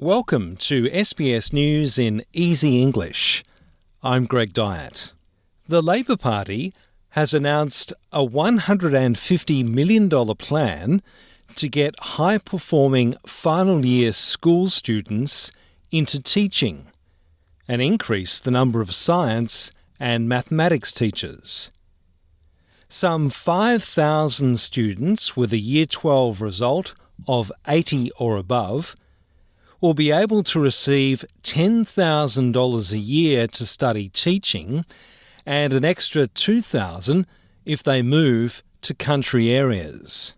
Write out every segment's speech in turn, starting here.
Welcome to SBS News in Easy English. I'm Greg Dyatt. The Labor Party has announced a $150 million plan to get high-performing final-year school students into teaching and increase the number of science and mathematics teachers. Some 5,000 students with a Year 12 result of 80 or above will be able to receive $10,000 a year to study teaching and an extra $2,000 if they move to country areas.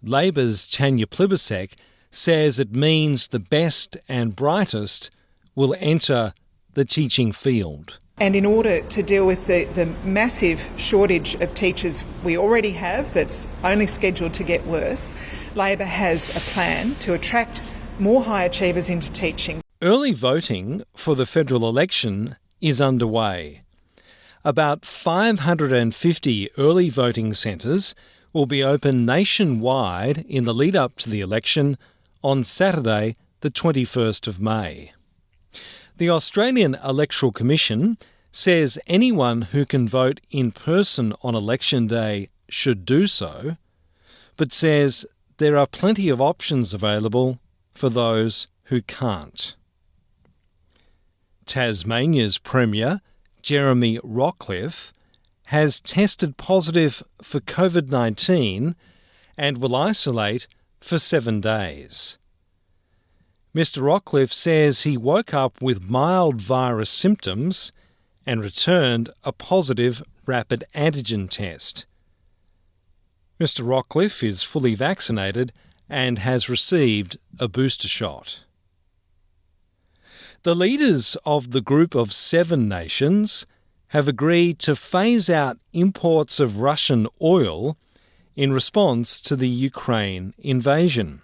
Labor's Tanya Plibersek says it means the best and brightest will enter the teaching field. And in order to deal with the massive shortage of teachers we already have that's only scheduled to get worse, Labor has a plan to attract more high achievers into teaching. Early voting for the federal election is underway. About 550 early voting centres will be open nationwide in the lead-up to the election on Saturday, the 21st of May. The Australian Electoral Commission says anyone who can vote in person on election day should do so, but says there are plenty of options available for those who can't. Tasmania's Premier, Jeremy Rockliff, has tested positive for COVID-19 and will isolate for 7 days. Mr. Rockliff says he woke up with mild virus symptoms and returned a positive rapid antigen test. Mr. Rockliff is fully vaccinated and has received a booster shot. The leaders of the Group of 7 nations have agreed to phase out imports of Russian oil in response to the Ukraine invasion.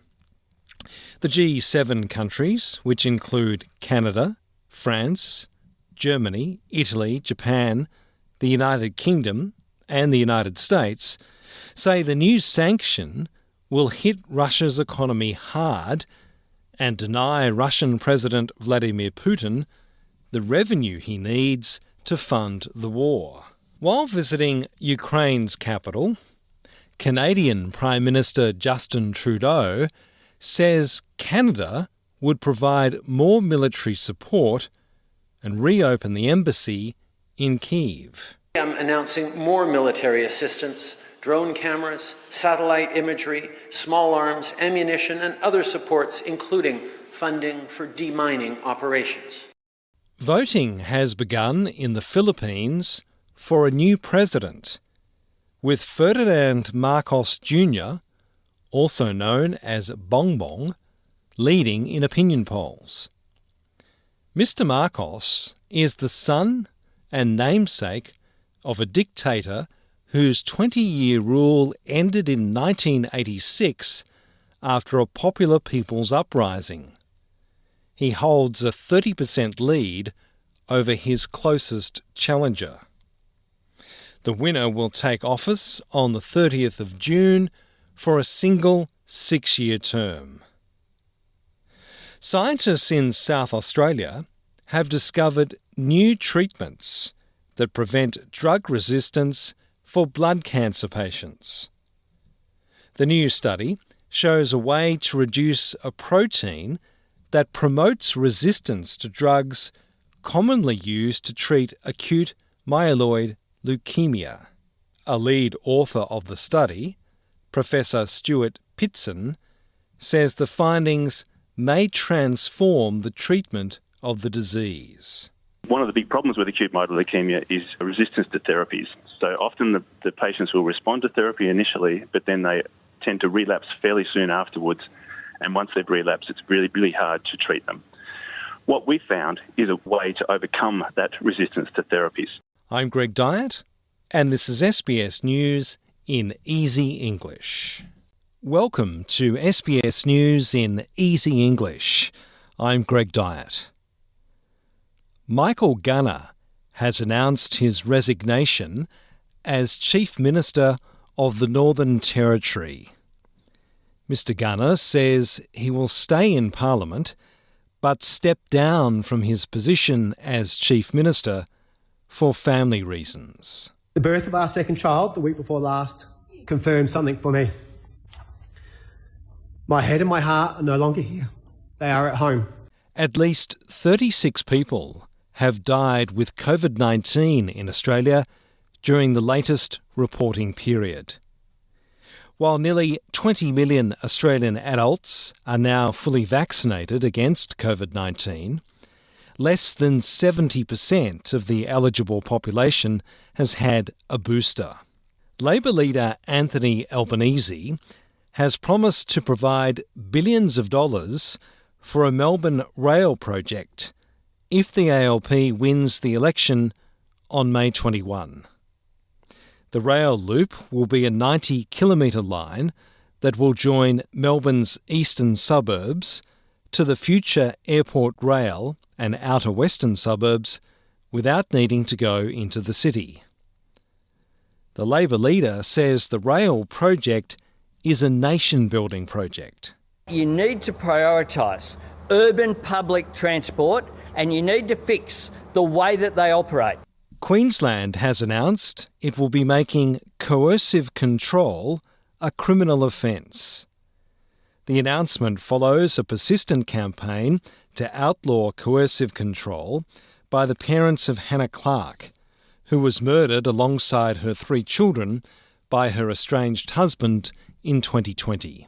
The G7 countries, which include Canada, France, Germany, Italy, Japan, the United Kingdom and the United States, say the new sanction will hit Russia's economy hard and deny Russian President Vladimir Putin the revenue he needs to fund the war. While visiting Ukraine's capital, Canadian Prime Minister Justin Trudeau says Canada would provide more military support and reopen the embassy in Kyiv. I'm announcing more military assistance, drone cameras, satellite imagery, small arms, ammunition, and other supports, including funding for demining operations. Voting has begun in the Philippines for a new president, with Ferdinand Marcos Jr., also known as Bongbong, leading in opinion polls. Mr. Marcos is the son and namesake of a dictator whose 20-year rule ended in 1986 after a popular people's uprising. He holds a 30% lead over his closest challenger. The winner will take office on the 30th of June for a single 6-year term. Scientists in South Australia have discovered new treatments that prevent drug resistance for blood cancer patients. The new study shows a way to reduce a protein that promotes resistance to drugs commonly used to treat acute myeloid leukemia. A lead author of the study, Professor Stuart Pitson, says the findings may transform the treatment of the disease. One of the big problems with acute myeloid leukemia is resistance to therapies. So often the patients will respond to therapy initially, but then they tend to relapse fairly soon afterwards. And once they've relapsed, it's really, really hard to treat them. What we found is a way to overcome that resistance to therapies. I'm Greg Dyatt, and this is SBS News in Easy English. Welcome to SBS News in Easy English. I'm Greg Dyatt. Michael Gunner has announced his resignation as Chief Minister of the Northern Territory. Mr Gunner says he will stay in Parliament but step down from his position as Chief Minister for family reasons. The birth of our second child the week before last confirmed something for me. My head and my heart are no longer here. They are at home. At least 36 people have died with COVID-19 in Australia during the latest reporting period. While nearly 20 million Australian adults are now fully vaccinated against COVID-19, less than 70% of the eligible population has had a booster. Labor leader Anthony Albanese has promised to provide billions of dollars for a Melbourne rail project if the ALP wins the election on May 21. The rail loop will be a 90-kilometre line that will join Melbourne's eastern suburbs to the future airport rail and outer western suburbs without needing to go into the city. The Labor leader says the rail project is a nation-building project. You need to prioritise urban public transport and you need to fix the way that they operate. Queensland has announced it will be making coercive control a criminal offence. The announcement follows a persistent campaign to outlaw coercive control by the parents of Hannah Clark, who was murdered alongside her 3 children by her estranged husband in 2020.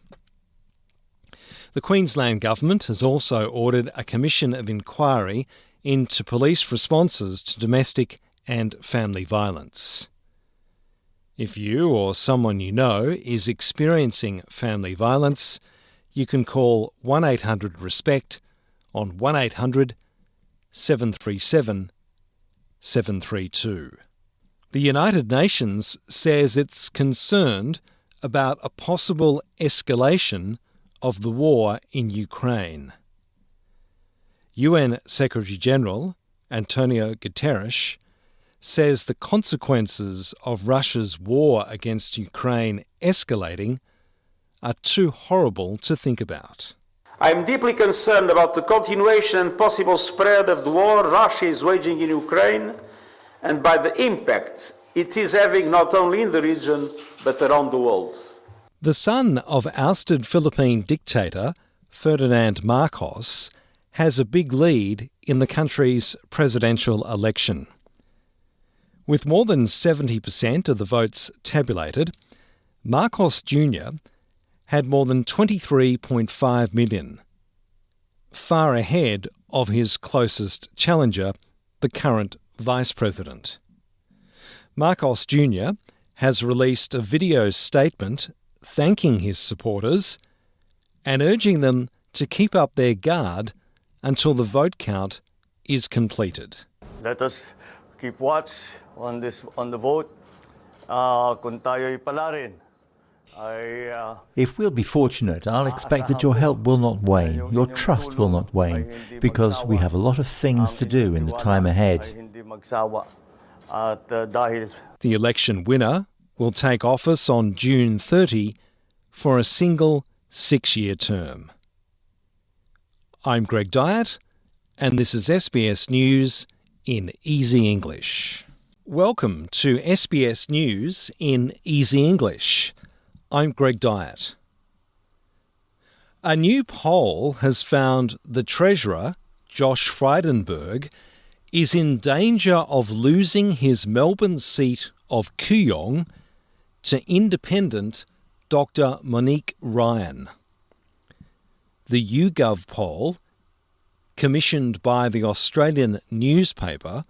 The Queensland Government has also ordered a commission of inquiry into police responses to domestic and family violence. If you or someone you know is experiencing family violence, you can call 1-800-RESPECT on 1-800 737 732. The United Nations says it's concerned about a possible escalation of the war in Ukraine. UN Secretary-General Antonio Guterres says the consequences of Russia's war against Ukraine escalating are too horrible to think about. I am deeply concerned about the continuation and possible spread of the war Russia is waging in Ukraine and by the impact it is having not only in the region but around the world. The son of ousted Philippine dictator Ferdinand Marcos has a big lead in the country's presidential election. With more than 70% of the votes tabulated, Marcos Jr. had more than 23.5 million, far ahead of his closest challenger, the current Vice President. Marcos Jr. has released a video statement thanking his supporters and urging them to keep up their guard until the vote count is completed. Let us keep watch on the vote. Kung tayo'y palarin, if we'll be fortunate, I'll expect that your help will not wane, your trust will not wane, because we have a lot of things to do in the time ahead. The election winner will take office on June 30 for a single 6-year term. I'm Greg Dyatt, and this is SBS News in Easy English. Welcome to SBS News in Easy English. I'm Greg Dyatt. A new poll has found the Treasurer, Josh Frydenberg, is in danger of losing his Melbourne seat of Kooyong to independent Dr. Monique Ryan. The YouGov poll, commissioned by the Australian newspaper,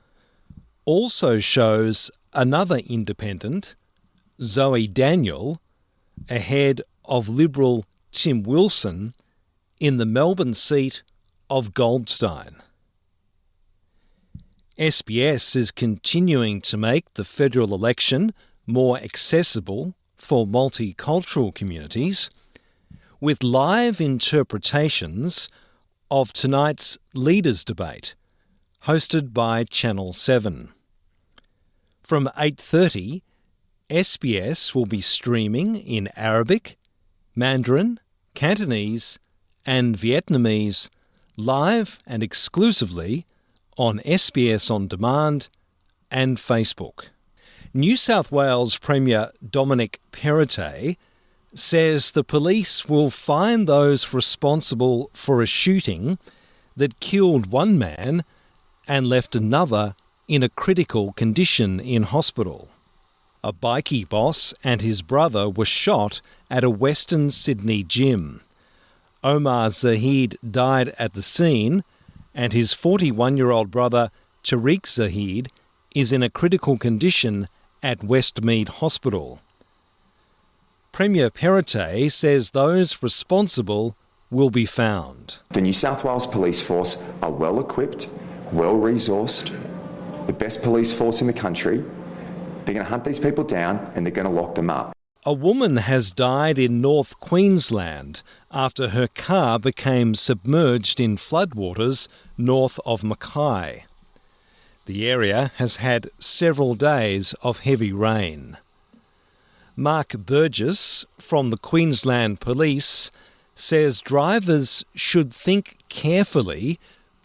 also shows another independent, Zoe Daniel, ahead of Liberal Tim Wilson in the Melbourne seat of Goldstein. SBS is continuing to make the federal election more accessible for multicultural communities, with live interpretations of tonight's Leaders' Debate, hosted by Channel 7. From 8:30, SBS will be streaming in Arabic, Mandarin, Cantonese and Vietnamese live and exclusively on SBS On Demand and Facebook. New South Wales Premier Dominic Perrottet says the police will find those responsible for a shooting that killed one man and left another in a critical condition in hospital. A bikie boss and his brother were shot at a Western Sydney gym. Omar Zahid died at the scene, and his 41-year-old brother Tariq Zahid is in a critical condition at Westmead Hospital. Premier Perrottet says those responsible will be found. The New South Wales Police Force are well equipped, well resourced, the best police force in the country. They're going to hunt these people down and they're going to lock them up. A woman has died in North Queensland after her car became submerged in floodwaters north of Mackay. The area has had several days of heavy rain. Mark Burgess from the Queensland Police says drivers should think carefully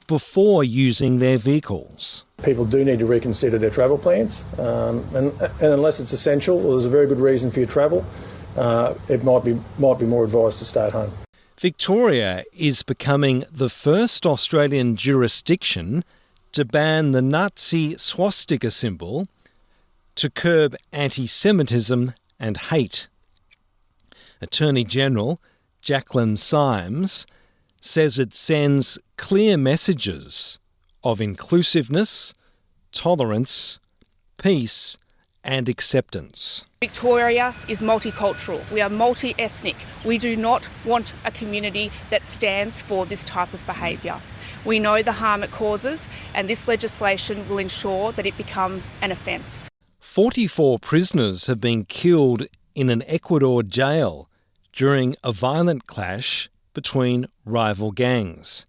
before using their vehicles. People do need to reconsider their travel plans, and unless it's essential or there's a very good reason for your travel, it might be more advised to stay at home. Victoria is becoming the first Australian jurisdiction to ban the Nazi swastika symbol to curb anti-Semitism and hate. Attorney General Jacqueline Symes says it sends clear messages of inclusiveness, tolerance, peace and acceptance. Victoria is multicultural. We are multi-ethnic. We do not want a community that stands for this type of behaviour. We know the harm it causes, and this legislation will ensure that it becomes an offence. 44 prisoners have been killed in an Ecuador jail during a violent clash between rival gangs.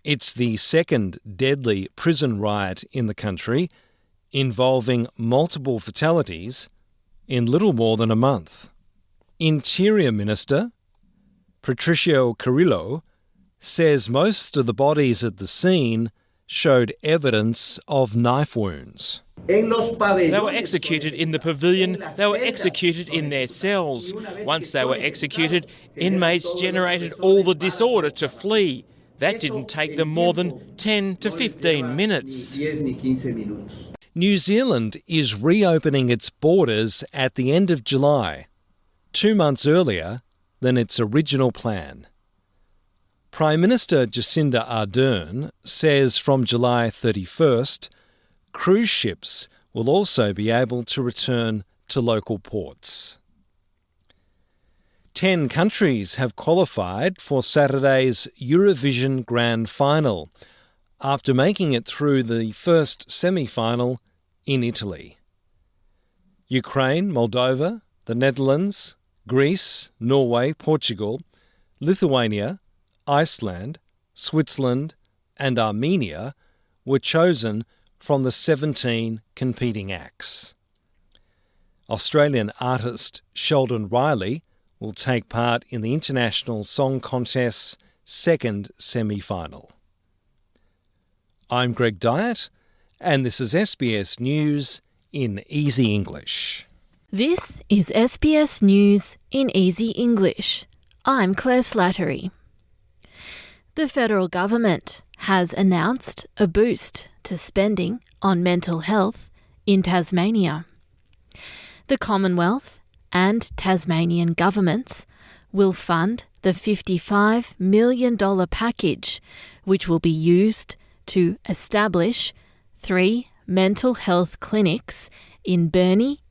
It's the second deadly prison riot in the country, involving multiple fatalities in little more than a month. Interior Minister Patricio Carrillo says most of the bodies at the scene showed evidence of knife wounds. They were executed in the pavilion, they were executed in their cells. Once they were executed, inmates generated all the disorder to flee. That didn't take them more than 10 to 15 minutes. New Zealand is reopening its borders at the end of July, 2 months earlier than its original plan. Prime Minister Jacinda Ardern says from July 31st, cruise ships will also be able to return to local ports. 10 countries have qualified for Saturday's Eurovision Grand Final after making it through the first semi-final in Italy. Ukraine, Moldova, the Netherlands, Greece, Norway, Portugal, Lithuania, Iceland, Switzerland and Armenia were chosen from the 17 competing acts. Australian artist Sheldon Riley will take part in the International Song Contest's second semi-final. I'm Greg Dyatt, and this is SBS News in Easy English. This is SBS News in Easy English. I'm Claire Slattery. The federal government has announced a boost to spending on mental health in Tasmania. The Commonwealth and Tasmanian governments will fund the $55 million package, which will be used to establish 3 mental health clinics in Burnie,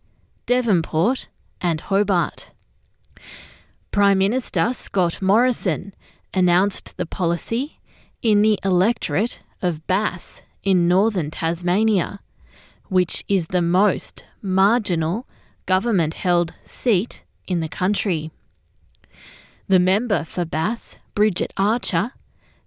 Devonport and Hobart. Prime Minister Scott Morrison announced the policy in the electorate of Bass in northern Tasmania, which is the most marginal government-held seat in the country. The member for Bass, Bridget Archer,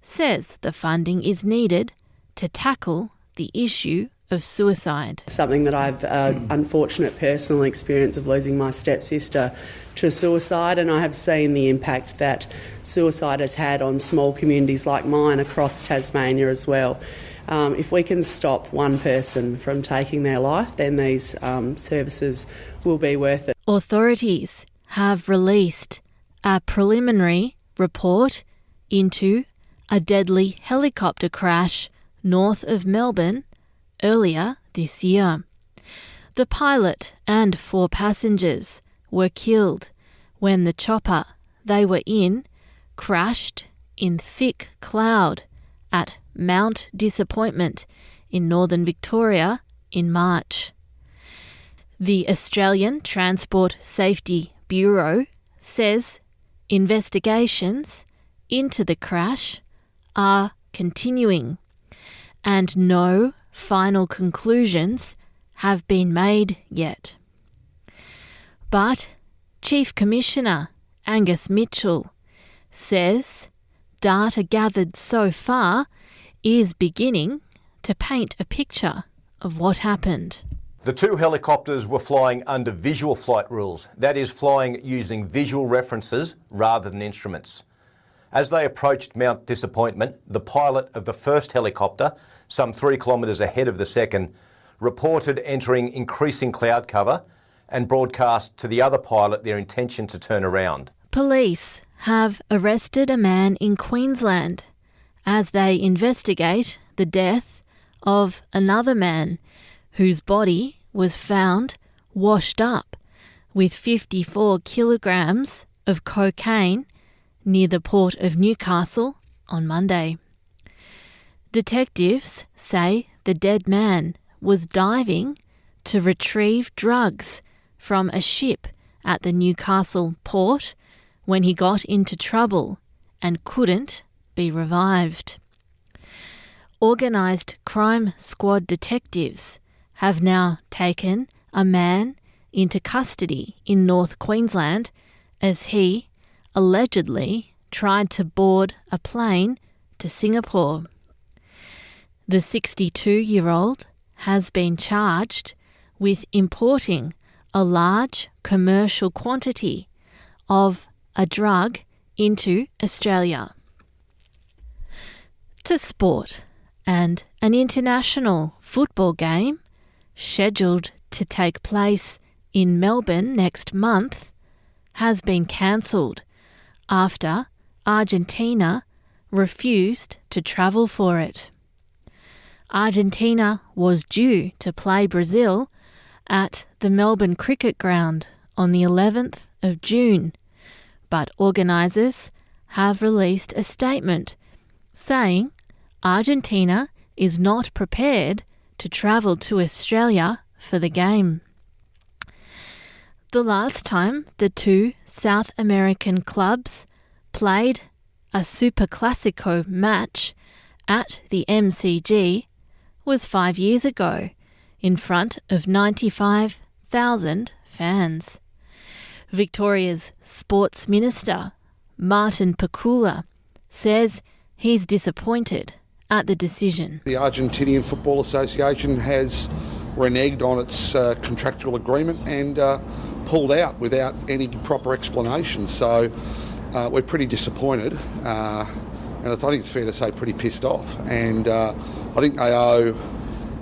says the funding is needed to tackle the issue of suicide. Something that I've unfortunate personal experience of losing my stepsister to suicide, and I have seen the impact that suicide has had on small communities like mine across Tasmania as well. If we can stop one person from taking their life, then these services will be worth it. Authorities have released a preliminary report into a deadly helicopter crash north of Melbourne earlier this year. The pilot and 4 passengers were killed when the chopper they were in crashed in thick cloud at Mount Disappointment in northern Victoria in March. The Australian Transport Safety Bureau says investigations into the crash are continuing and no final conclusions have been made yet. But Chief Commissioner Angus Mitchell says data gathered so far is beginning to paint a picture of what happened. The 2 helicopters were flying under visual flight rules, that is, flying using visual references rather than instruments. As they approached Mount Disappointment, the pilot of the first helicopter, some 3 kilometres ahead of the second, reported entering increasing cloud cover and broadcast to the other pilot their intention to turn around. Police have arrested a man in Queensland as they investigate the death of another man whose body was found washed up with 54 kilograms of cocaine near the port of Newcastle on Monday. Detectives say the dead man was diving to retrieve drugs from a ship at the Newcastle port when he got into trouble and couldn't be revived. Organised crime squad detectives have now taken a man into custody in North Queensland as he allegedly tried to board a plane to Singapore. The 62-year-old has been charged with importing a large commercial quantity of a drug into Australia. To sport, and an international football game scheduled to take place in Melbourne next month has been cancelled after Argentina refused to travel for it. Argentina was due to play Brazil at the Melbourne Cricket Ground on the 11th of June, but organisers have released a statement saying Argentina is not prepared to travel to Australia for the game. The last time the 2 South American clubs played a Super Classico match at the MCG was 5 years ago, in front of 95,000 fans. Victoria's Sports Minister, Martin Pakula, says he's disappointed at the decision. The Argentinian Football Association has reneged on its contractual agreement and pulled out without any proper explanation. So we're pretty disappointed, and I think it's fair to say pretty pissed off. And I think they owe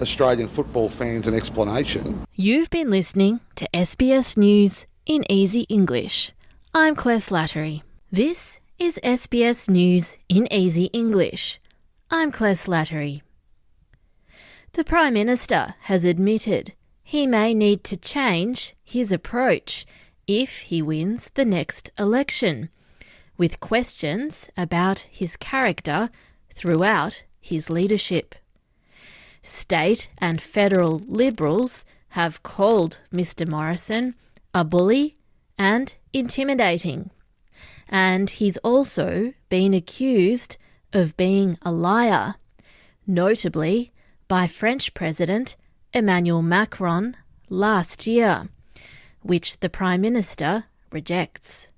Australian football fans an explanation. You've been listening to SBS News in Easy English. I'm Claire Slattery. This is SBS News in Easy English. I'm Claire Slattery. The Prime Minister has admitted he may need to change his approach if he wins the next election, with questions about his character throughout his leadership. State and federal Liberals have called Mr Morrison a bully and intimidating. And he's also been accused of being a liar, notably by French President Emmanuel Macron last year, which the Prime Minister rejects.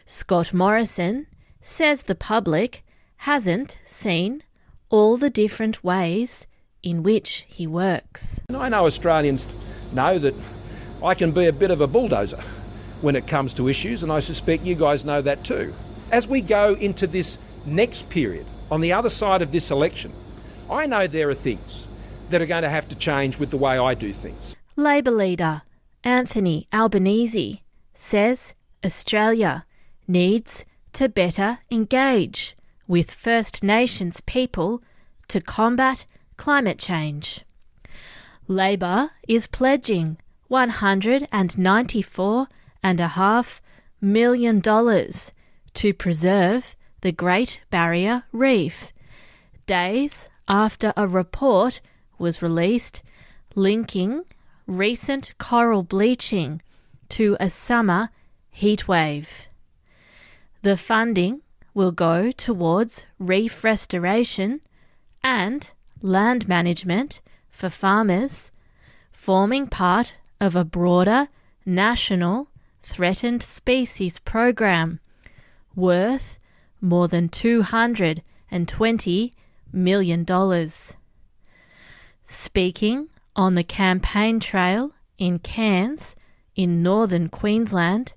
Scott Morrison says the public hasn't seen all the different ways in which he works. And I know Australians know that I can be a bit of a bulldozer when it comes to issues, and I suspect you guys know that too. As we go into this next period, on the other side of this election, I know there are things that are going to have to change with the way I do things. Labor leader Anthony Albanese says Australia needs to better engage with First Nations people to combat climate change. Labor is pledging $194.5 million to preserve the Great Barrier Reef, days after a report was released linking recent coral bleaching to a summer heatwave. The funding will go towards reef restoration and land management for farmers, forming part of a broader national threatened species program worth more than $220 million. Speaking on the campaign trail in Cairns in northern Queensland,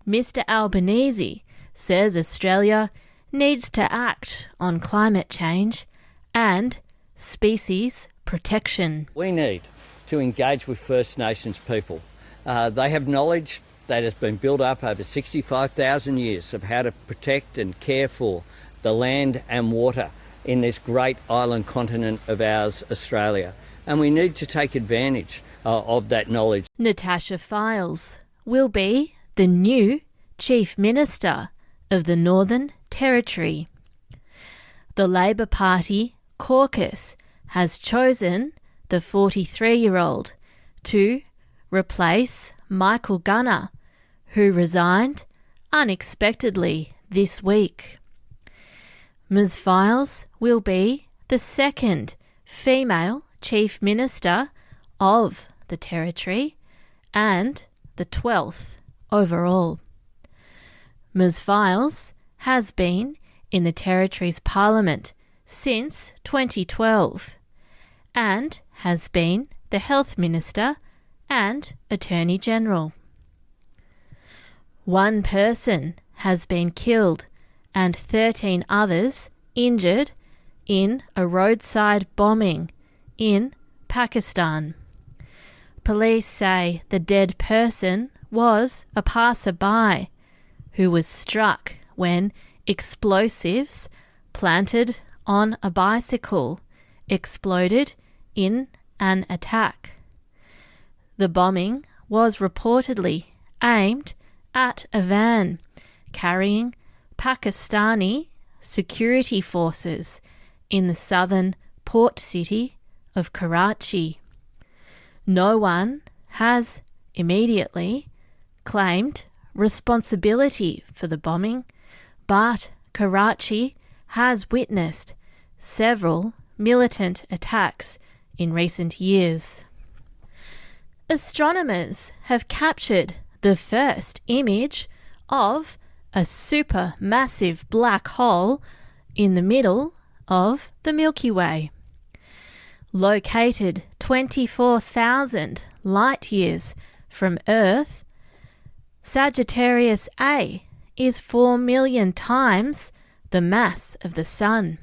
Mr Albanese says Australia needs to act on climate change and species protection. We need to engage with First Nations people. They have knowledge that has been built up over 65,000 years of how to protect and care for the land and water in this great island continent of ours, Australia. And we need to take advantage of that knowledge. Natasha Fyles will be the new Chief Minister of the Northern Territory. The Labor Party caucus has chosen the 43-year-old to replace Michael Gunner, who resigned unexpectedly this week. Ms Fyles will be the second female Chief Minister of the Territory and the 12th overall. Ms Fyles has been in the Territory's Parliament since 2012 and has been the Health Minister and Attorney General. One person has been killed and 13 others injured in a roadside bombing in Pakistan. Police say the dead person was a passerby who was struck when explosives planted on a bicycle exploded in an attack. The bombing was reportedly aimed at a van carrying Pakistani security forces in the southern port city of Karachi. No one has immediately claimed responsibility for the bombing, but Karachi has witnessed several militant attacks in recent years. Astronomers have captured the first image of a supermassive black hole in the middle of the Milky Way. Located 24,000 light years from Earth, Sagittarius A is 4 million times the mass of the Sun.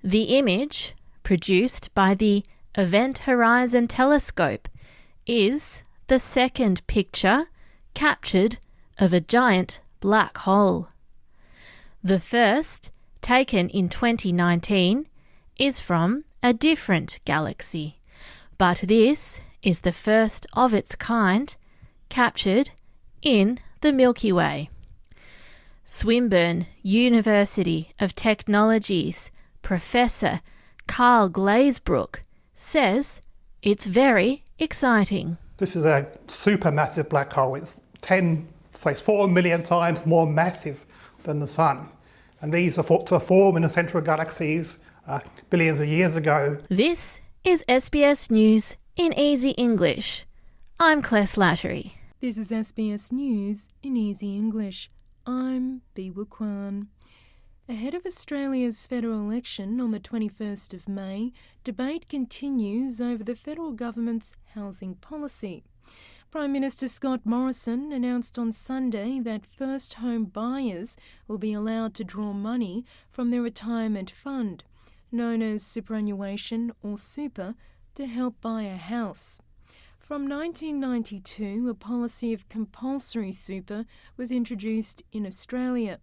The image, produced by the Event Horizon Telescope, is the second picture captured of a giant black hole. The first, taken in 2019, is from a different galaxy, but this is the first of its kind captured in the Milky Way. Swinburne University of Technology's Professor Carl Glazebrook says it's very exciting. This is a supermassive black hole. It's 4 million times more massive than the Sun. And these are thought to form in the central galaxies billions of years ago. This is SBS News in Easy English. I'm Claire Slattery. This is SBS News in Easy English. I'm Biwa Kwan. Ahead of Australia's federal election on the 21st of May, debate continues over the federal government's housing policy. Prime Minister Scott Morrison announced on Sunday that first home buyers will be allowed to draw money from their retirement fund, known as superannuation or super, to help buy a house. From 1992, a policy of compulsory super was introduced in Australia,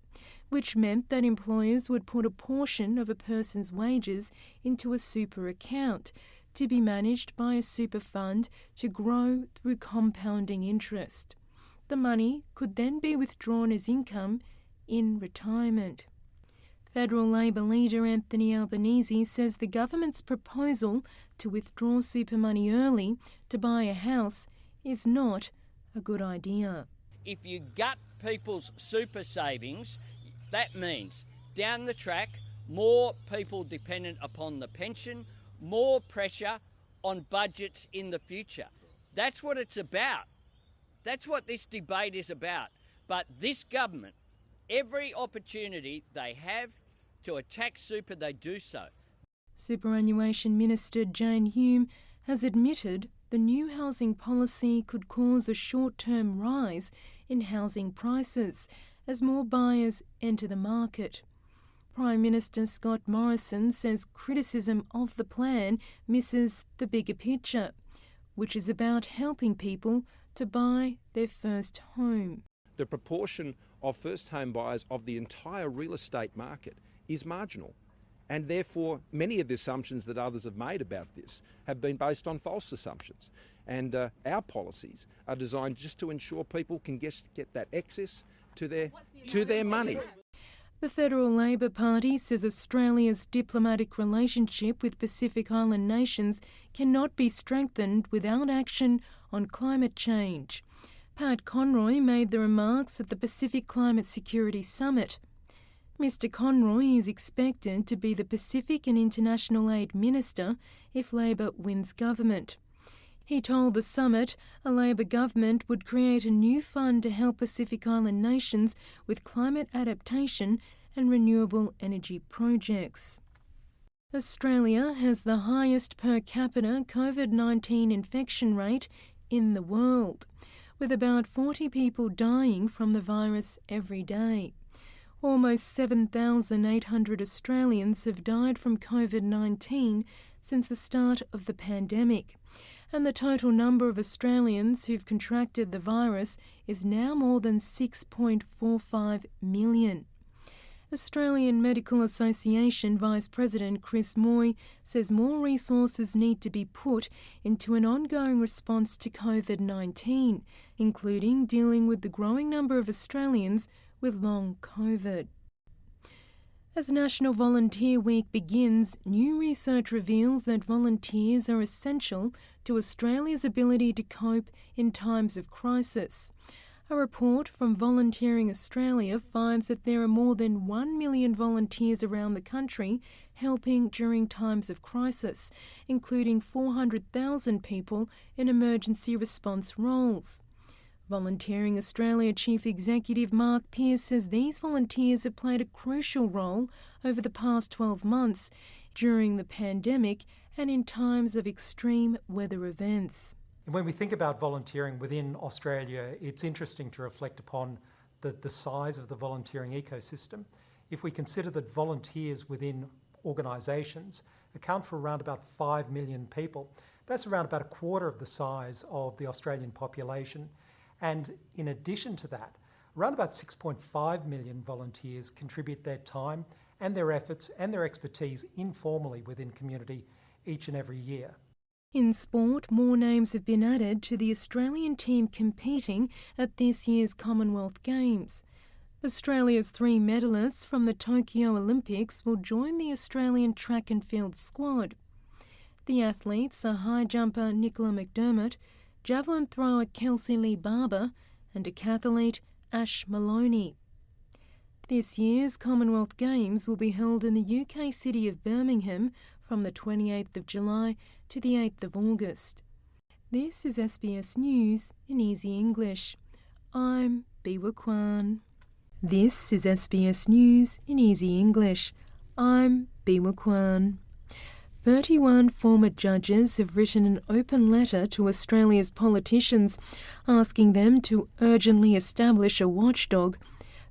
which meant that employers would put a portion of a person's wages into a super account to be managed by a super fund to grow through compounding interest. The money could then be withdrawn as income in retirement. Federal Labor leader Anthony Albanese says the government's proposal to withdraw super money early to buy a house is not a good idea. If you gut people's super savings, that means down the track, more people dependent upon the pension, more pressure on budgets in the future. That's what it's about. That's what this debate is about. But this government, every opportunity they have to attack super, they do so. Superannuation Minister Jane Hume has admitted the new housing policy could cause a short-term rise in housing prices as more buyers enter the market. Prime Minister Scott Morrison says criticism of the plan misses the bigger picture, which is about helping people to buy their first home. The proportion of first home buyers of the entire real estate market is marginal, and therefore many of the assumptions that others have made about this have been based on false assumptions. And our policies are designed just to ensure people can get that access to their money. The Federal Labor Party says Australia's diplomatic relationship with Pacific Island nations cannot be strengthened without action on climate change. Pat Conroy made the remarks at the Pacific Climate Security Summit. Mr Conroy is expected to be the Pacific and International Aid Minister if Labor wins government. He told the summit a Labor government would create a new fund to help Pacific Island nations with climate adaptation and renewable energy projects. Australia has the highest per capita COVID-19 infection rate in the world, with about 40 people dying from the virus every day. Almost 7,800 Australians have died from COVID-19 since the start of the pandemic, and the total number of Australians who've contracted the virus is now more than 6.45 million. Australian Medical Association Vice President Chris Moy says more resources need to be put into an ongoing response to COVID-19, including dealing with the growing number of Australians with long COVID. As National Volunteer Week begins, new research reveals that volunteers are essential to Australia's ability to cope in times of crisis. A report from Volunteering Australia finds that there are more than 1 million volunteers around the country helping during times of crisis, including 400,000 people in emergency response roles. Volunteering Australia Chief Executive Mark Pearce says these volunteers have played a crucial role over the past 12 months during the pandemic and in times of extreme weather events. And when we think about volunteering within Australia, it's interesting to reflect upon the size of the volunteering ecosystem. If we consider that volunteers within organisations account for around about 5 million people, that's around about a quarter of the size of the Australian population. And in addition to that, around about 6.5 million volunteers contribute their time and their efforts and their expertise informally within community each and every year. In sport, more names have been added to the Australian team competing at this year's Commonwealth Games. Australia's 3 medalists from the Tokyo Olympics will join the Australian track and field squad. The athletes are high jumper Nicola McDermott, javelin thrower Kelsey Lee Barber and decathlete Ash Maloney. This year's Commonwealth Games will be held in the UK city of Birmingham from the 28th of July to the 8th of August. This is SBS News in Easy English. I'm Biwa Kwan. This is SBS News in Easy English. I'm Biwa Kwan. 31 former judges have written an open letter to Australia's politicians asking them to urgently establish a watchdog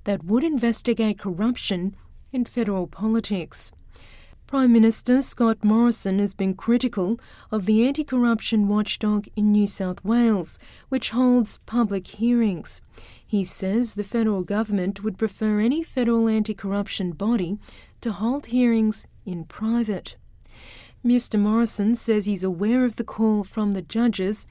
that would investigate corruption in federal politics. Prime Minister Scott Morrison has been critical of the anti-corruption watchdog in New South Wales, which holds public hearings. He says the federal government would prefer any federal anti-corruption body to hold hearings in private. Mr Morrison says he's aware of the call from the judges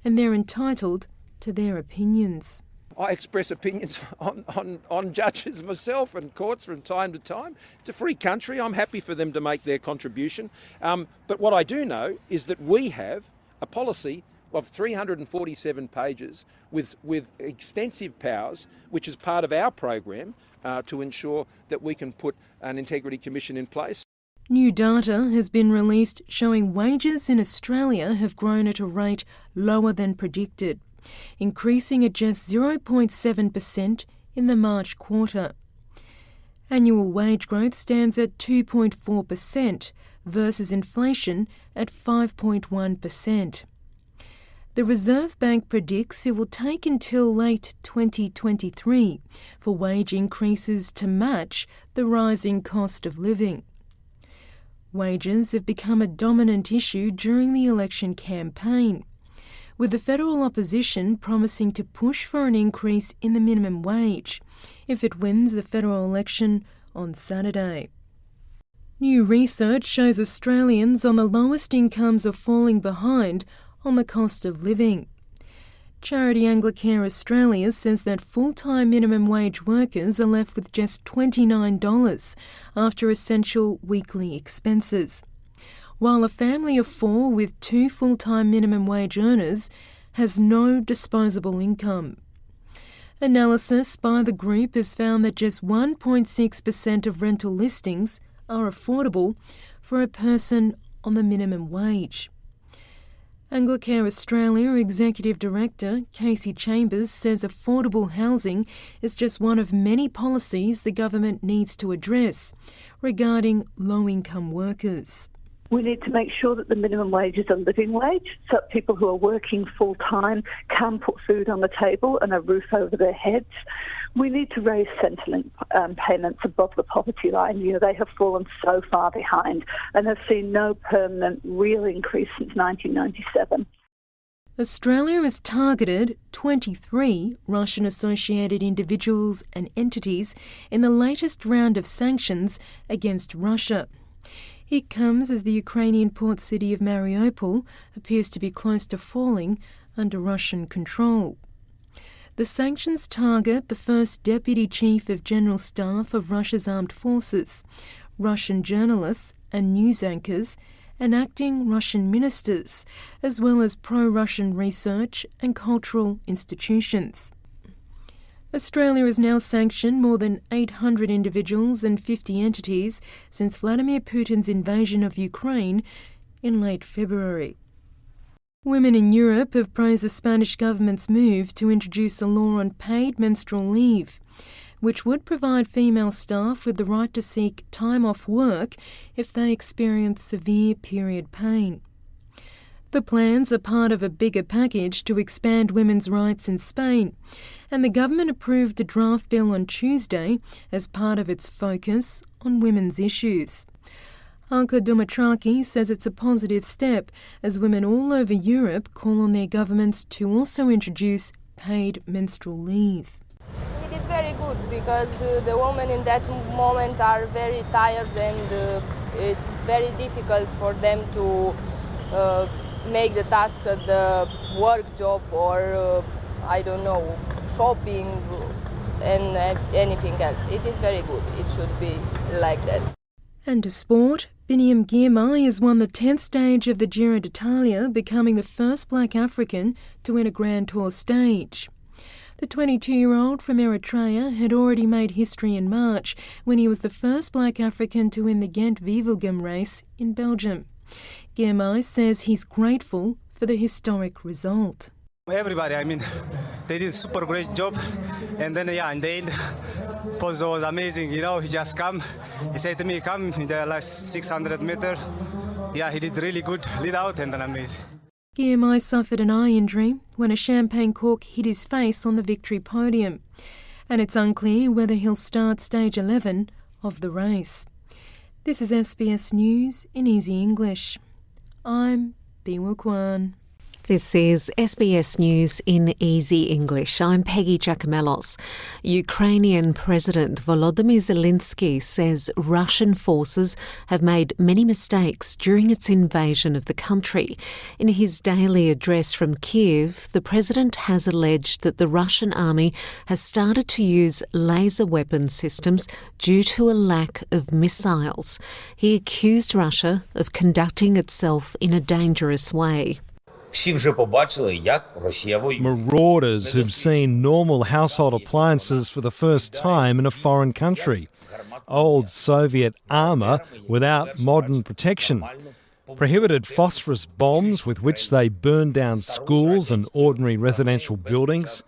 and they're entitled to their opinions. I express opinions on judges myself and courts from time to time. It's a free country. I'm happy for them to make their contribution. But what I do know is that we have a policy of 347 pages with extensive powers, which is part of our program to ensure that we can put an integrity commission in place. New data has been released showing wages in Australia have grown at a rate lower than predicted, increasing at just 0.7% in the March quarter. Annual wage growth stands at 2.4% versus inflation at 5.1%. The Reserve Bank predicts it will take until late 2023 for wage increases to match the rising cost of living. Wages have become a dominant issue during the election campaign, with the federal opposition promising to push for an increase in the minimum wage if it wins the federal election on Saturday. New research shows Australians on the lowest incomes are falling behind on the cost of living. Charity Anglicare Australia says that full-time minimum wage workers are left with just $29 after essential weekly expenses, while a family of 4 with 2 full-time minimum wage earners has no disposable income. Analysis by the group has found that just 1.6% of rental listings are affordable for a person on the minimum wage. Anglicare Australia Executive Director Casey Chambers says affordable housing is just one of many policies the government needs to address regarding low-income workers. We need to make sure that the minimum wage is a living wage, so that people who are working full-time can put food on the table and a roof over their heads. We need to raise Centrelink payments above the poverty line. You know, they have fallen so far behind and have seen no permanent real increase since 1997. Australia has targeted 23 Russian-associated individuals and entities in the latest round of sanctions against Russia. It comes as the Ukrainian port city of Mariupol appears to be close to falling under Russian control. The sanctions target the first Deputy Chief of General Staff of Russia's armed forces, Russian journalists and news anchors, and acting Russian ministers, as well as pro-Russian research and cultural institutions. Australia has now sanctioned more than 800 individuals and 50 entities since Vladimir Putin's invasion of Ukraine in late February. Women in Europe have praised the Spanish government's move to introduce a law on paid menstrual leave, which would provide female staff with the right to seek time off work if they experience severe period pain. The plans are part of a bigger package to expand women's rights in Spain, and the government approved a draft bill on Tuesday as part of its focus on women's issues. Anka Dumitraki says it's a positive step as women all over Europe call on their governments to also introduce paid menstrual leave. It is very good because the women in that moment are very tired and it's very difficult for them to make the tasks at the work job or, shopping and anything else. It is very good. It should be like that. And to sport, Biniam Girmay has won the 10th stage of the Giro d'Italia, becoming the first black African to win a Grand Tour stage. The 22-year-old from Eritrea had already made history in March when he was the first black African to win the Ghent-Wevelgem race in Belgium. Girmay says he's grateful for the historic result. Everybody, they did a super great job, and then in the end, pose was amazing. You know, he just come. He said to me, come in the last 600 meter. Yeah, he did really good lead out and then amazing. Guillemot suffered an eye injury when a champagne cork hit his face on the victory podium. And it's unclear whether he'll start stage 11 of the race. This is SBS News in Easy English. I'm Biwa Kwan. This is SBS News in Easy English. I'm Peggy Giacomellos. Ukrainian President Volodymyr Zelensky says Russian forces have made many mistakes during its invasion of the country. In his daily address from Kyiv, the president has alleged that the Russian army has started to use laser weapon systems due to a lack of missiles. He accused Russia of conducting itself in a dangerous way. Marauders who've seen normal household appliances for the first time in a foreign country. Old Soviet armour without modern protection. Prohibited phosphorus bombs with which they burned down schools and ordinary residential buildings.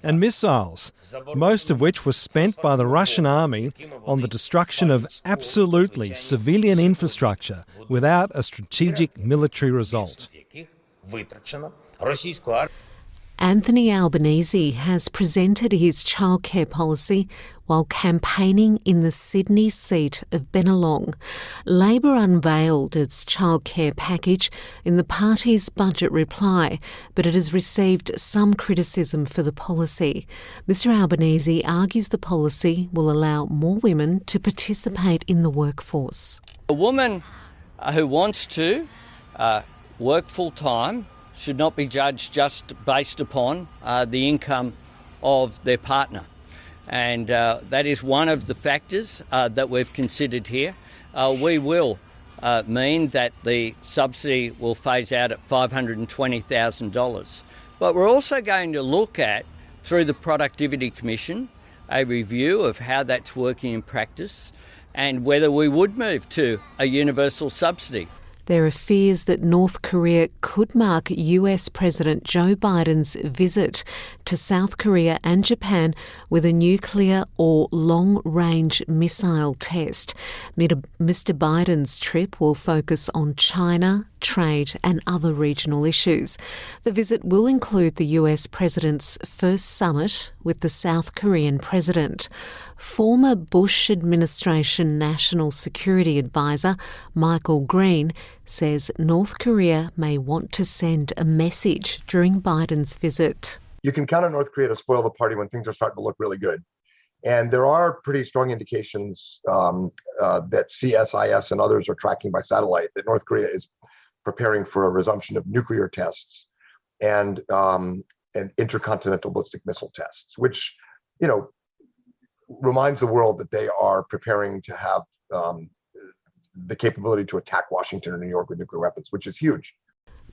And missiles, most of which were spent by the Russian army on the destruction of absolutely civilian infrastructure without a strategic military result. Anthony Albanese has presented his childcare policy while campaigning in the Sydney seat of Bennelong. Labor unveiled its childcare package in the party's budget reply, but it has received some criticism for the policy. Mr Albanese argues the policy will allow more women to participate in the workforce. A woman who wants to work full-time should not be judged just based upon the income of their partner. And that is one of the factors that we've considered here. We will mean that the subsidy will phase out at $520,000. But we're also going to look at, through the Productivity Commission, a review of how that's working in practice and whether we would move to a universal subsidy. There are fears that North Korea could mark US President Joe Biden's visit to South Korea and Japan with a nuclear or long-range missile test. Mr Biden's trip will focus on China, trade and other regional issues. The visit will include the US President's first summit with the South Korean President. Former Bush administration National Security Advisor Michael Green says North Korea may want to send a message during Biden's visit. You can count on North Korea to spoil the party when things are starting to look really good. And there are pretty strong indications that CSIS and others are tracking by satellite that North Korea is preparing for a resumption of nuclear tests and intercontinental ballistic missile tests, which, you know, reminds the world that they are preparing to have the capability to attack Washington or New York with nuclear weapons, which is huge.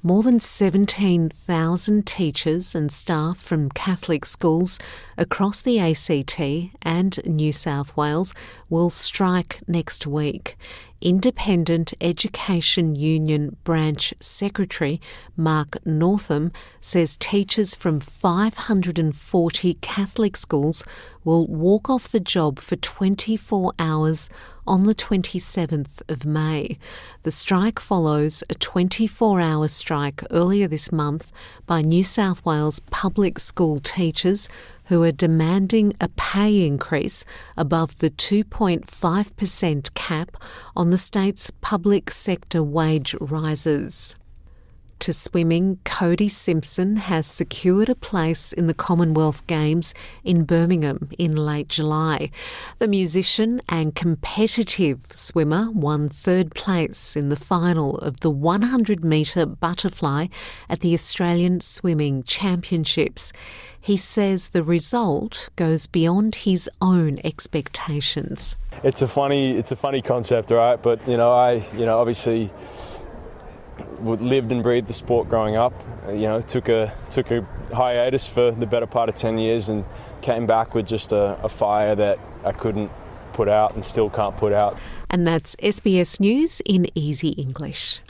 More than 17,000 teachers and staff from Catholic schools across the ACT and New South Wales will strike next week. Independent Education Union Branch Secretary Mark Northam says teachers from 540 Catholic schools will walk off the job for 24 hours on the 27th of May. The strike follows a 24-hour strike earlier this month by New South Wales public school teachers who are demanding a pay increase above the 2.5% cap on the state's public sector wage rises. To swimming, Cody Simpson has secured a place in the Commonwealth Games in Birmingham in late July. The musician and competitive swimmer won third place in the final of the 100-metre butterfly at the Australian Swimming Championships. He says the result goes beyond his own expectations. It's a funny concept, right? But I obviously lived and breathed the sport growing up. Took a hiatus for the better part of 10 years and came back with just a fire that I couldn't put out and still can't put out. And that's SBS News in Easy English.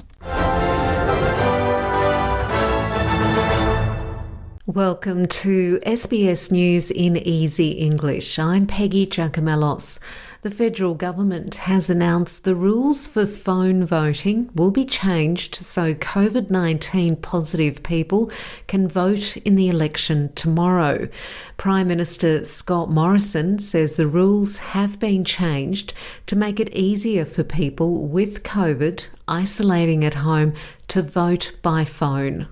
Welcome to SBS News in Easy English. I'm Peggy Giacomellos. The federal government has announced the rules for phone voting will be changed so COVID-19 positive people can vote in the election tomorrow. Prime Minister Scott Morrison says the rules have been changed to make it easier for people with COVID isolating at home to vote by phone.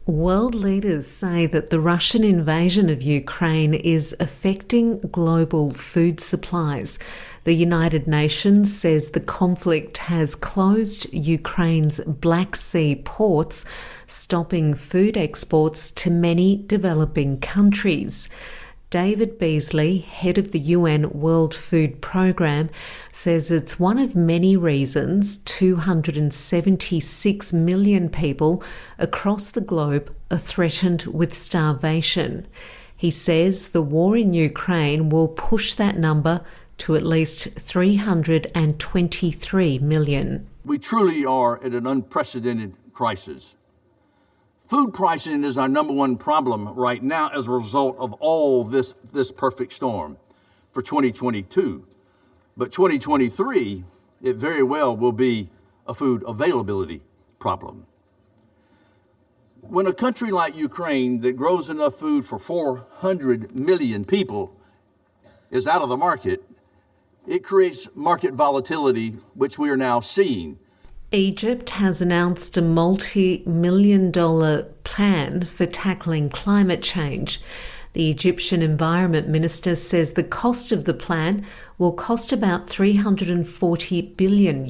World leaders say that the Russian invasion of Ukraine is affecting global food supplies. The United Nations says the conflict has closed Ukraine's Black Sea ports, stopping food exports to many developing countries. David Beasley, head of the UN World Food Programme, says it's one of many reasons 276 million people across the globe are threatened with starvation. He says the war in Ukraine will push that number to at least 323 million. We truly are at an unprecedented crisis. Food pricing is our number one problem right now as a result of all this perfect storm for 2022. But 2023, it very well will be a food availability problem. When a country like Ukraine that grows enough food for 400 million people is out of the market, it creates market volatility, which we are now seeing. Egypt has announced a multi-million-dollar plan for tackling climate change. The Egyptian Environment Minister says the cost of the plan will cost about $340 billion.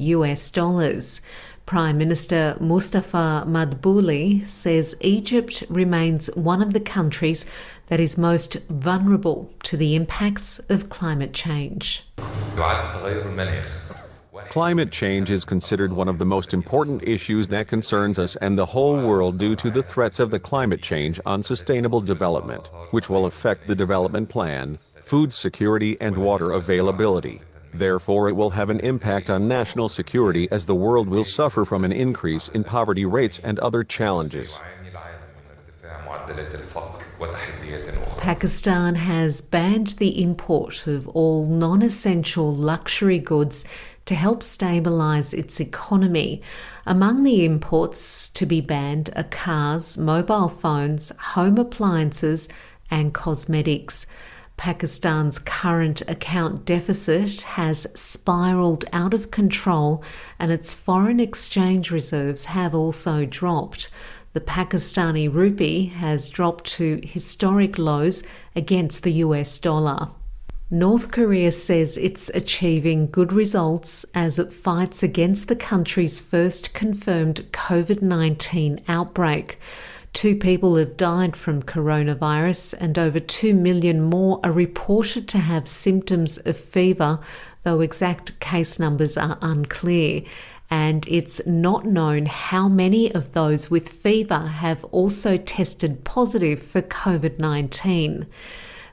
Prime Minister Mustafa Madbouli says Egypt remains one of the countries that is most vulnerable to the impacts of climate change. Climate change is considered one of the most important issues that concerns us and the whole world due to the threats of the climate change on sustainable development, which will affect the development plan, food security and water availability. Therefore, it will have an impact on national security as the world will suffer from an increase in poverty rates and other challenges. Pakistan has banned the import of all non-essential luxury goods to help stabilise its economy. Among the imports to be banned are cars, mobile phones, home appliances and cosmetics. Pakistan's current account deficit has spiralled out of control and its foreign exchange reserves have also dropped. The Pakistani rupee has dropped to historic lows against the US dollar. North Korea says it's achieving good results as it fights against the country's first confirmed COVID-19 outbreak. 2 people have died from coronavirus and over 2 million more are reported to have symptoms of fever, though exact case numbers are unclear. And it's not known how many of those with fever have also tested positive for COVID-19.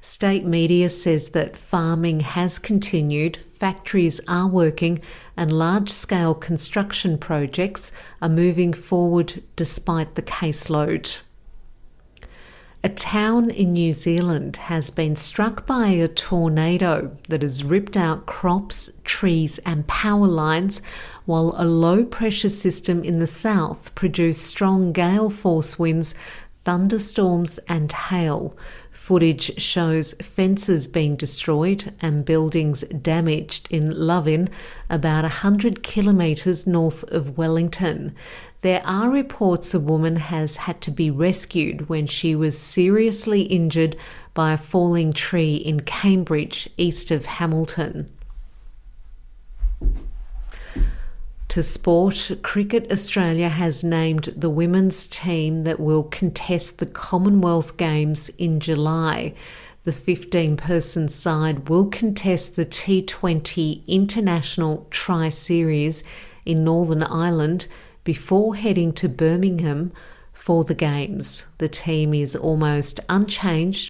State media says that farming has continued, factories are working, and large-scale construction projects are moving forward despite the caseload. A town in New Zealand has been struck by a tornado that has ripped out crops, trees and power lines, while a low-pressure system in the south produced strong gale force winds, thunderstorms and hail. Footage shows fences being destroyed and buildings damaged in Lovin, about 100 kilometres north of Wellington. There are reports a woman has had to be rescued when she was seriously injured by a falling tree in Cambridge, east of Hamilton. To sport, Cricket Australia has named the women's team that will contest the Commonwealth Games in July. The 15-person side will contest the T20 International Tri-Series in Northern Ireland before heading to Birmingham for the Games. The team is almost unchanged